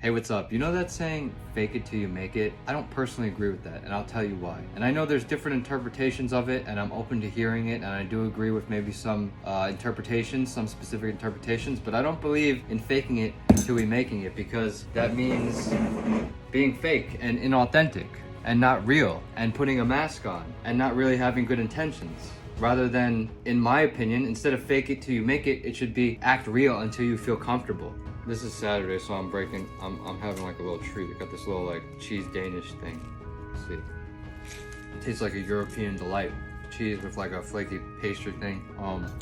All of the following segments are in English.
Hey, what's up? You know that saying, fake it till you make it? I don't personally agree with that, and I'll tell you why. And I know there's different interpretations of it, and I'm open to hearing it, and I do agree with maybe some interpretations, some specific interpretations, but I don't believe in faking it till we making it, because that means being fake and inauthentic and not real, and putting a mask on and not really having good intentions. Rather than, in my opinion, instead of fake it till you make it, it should be act real until you feel comfortable. This is Saturday, so I'm having like a little treat. I got this little like cheese Danish thing. Let's see. It tastes like a European delight. Cheese with like a flaky pastry thing.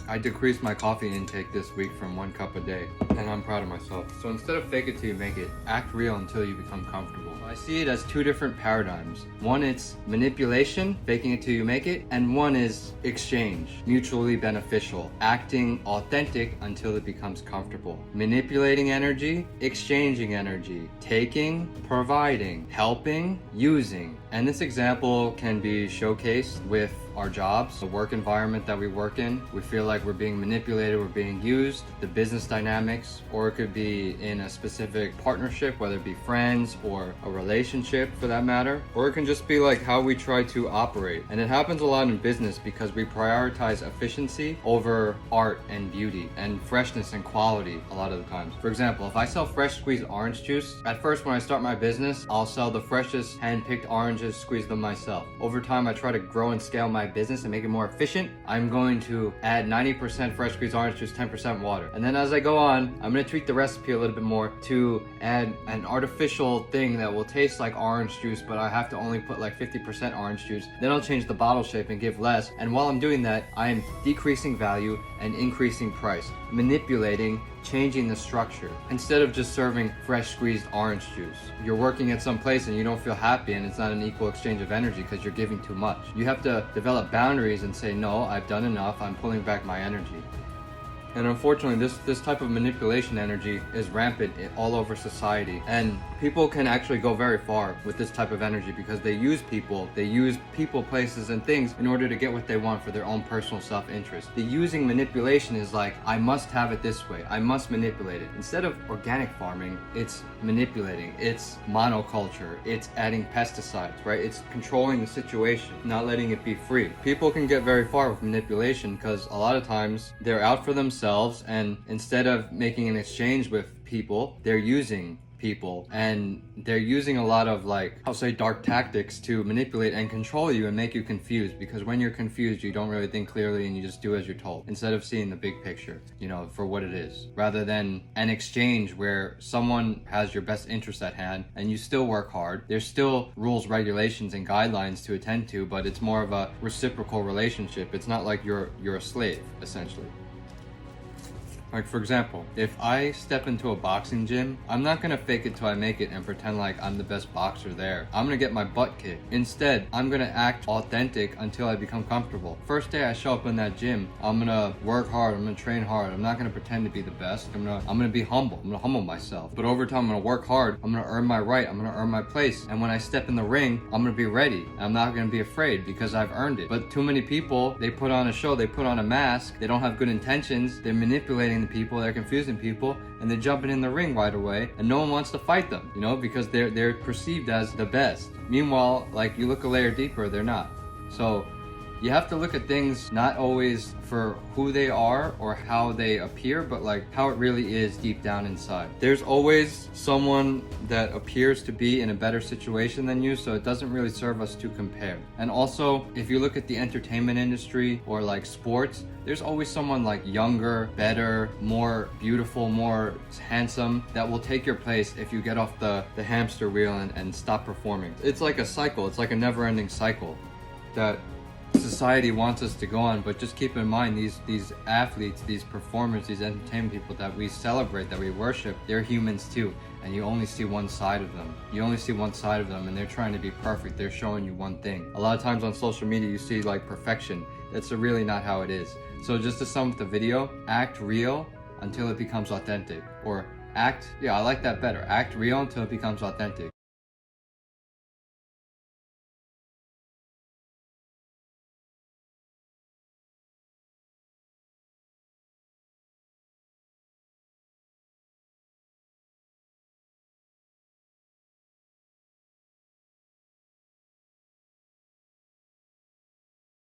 I decreased my coffee intake this week from 1 cup a day, and I'm proud of myself. So instead of fake it till you make it, act real until you become comfortable. I see it as two different paradigms. One, it's manipulation, faking it till you make it, and one is exchange, mutually beneficial, acting authentic until it becomes comfortable. Manipulating energy, exchanging energy, taking, providing, helping, using. And this example can be showcased with our jobs, the work environment that we work in. We feel like we're being manipulated, we're being used, the business dynamics, or it could be in a specific partnership, whether it be friends or a relationship for that matter, or it can just be like how we try to operate. And it happens a lot in business because we prioritize efficiency over art and beauty and freshness and quality a lot of the times. For example, if I sell fresh squeezed orange juice, at first when I start my business, I'll sell the freshest hand-picked oranges, squeeze them myself. Over time, I try to grow and scale my business and make it more efficient. I'm going to add 90% fresh squeezed orange juice, 10% water. And then as I go on, I'm going to tweak the recipe a little bit more to add an artificial thing that will taste like orange juice, but I have to only put like 50% orange juice. Then I'll change the bottle shape and give less. And while I'm doing that, I am decreasing value and increasing price, manipulating, changing the structure. Instead of just serving fresh squeezed orange juice, you're working at some place and you don't feel happy, and it's not an equal exchange of energy because you're giving too much. You have to develop boundaries and say, no, I've done enough, I'm pulling back my energy. And unfortunately, this type of manipulation energy is rampant all over society. And people can actually go very far with this type of energy because they use people, places, and things in order to get what they want for their own personal self-interest. The using manipulation is like, I must have it this way, I must manipulate it. Instead of organic farming, it's manipulating, it's monoculture, it's adding pesticides, right? It's controlling the situation, not letting it be free. People can get very far with manipulation because a lot of times they're out for themselves, and instead of making an exchange with people, they're using people, and they're using a lot of, like, I'll say, dark tactics to manipulate and control you and make you confused, because when you're confused, you don't really think clearly and you just do as you're told instead of seeing the big picture, you know, for what it is, rather than an exchange where someone has your best interest at hand and you still work hard. There's still rules, regulations, and guidelines to attend to, but it's more of a reciprocal relationship. It's not like you're a slave, essentially. Like, for example, if I step into a boxing gym, I'm not gonna fake it till I make it and pretend like I'm the best boxer there. I'm gonna get my butt kicked. Instead, I'm gonna act authentic until I become comfortable. First day I show up in that gym, I'm gonna work hard, I'm gonna train hard. I'm not gonna pretend to be the best. I'm gonna be humble. I'm gonna humble myself. But over time, I'm gonna work hard. I'm gonna earn my right. I'm gonna earn my place. And when I step in the ring, I'm gonna be ready. I'm not gonna be afraid because I've earned it. But too many people, they put on a show, they put on a mask, they don't have good intentions, they're manipulating the people, they're confusing people, and they're jumping in the ring right away, and no one wants to fight them, you know, because they're perceived as the best. Meanwhile, like, you look a layer deeper, they're not. So you have to look at things not always for who they are or how they appear, but like how it really is deep down inside. There's always someone that appears to be in a better situation than you, so it doesn't really serve us to compare. And also, if you look at the entertainment industry or like sports, there's always someone like younger, better, more beautiful, more handsome that will take your place if you get off the hamster wheel and stop performing. It's like a cycle. It's like a never-ending cycle that society wants us to go on. But just keep in mind, these athletes, these performers, these entertainment people that we celebrate, that we worship, they're humans too, and you only see one side of them. And they're trying to be perfect. They're showing you one thing. A lot of times on social media you see like perfection. That's really not how it is. So just to sum up the video, act real until it becomes authentic. Or I like that better. Act real until it becomes authentic.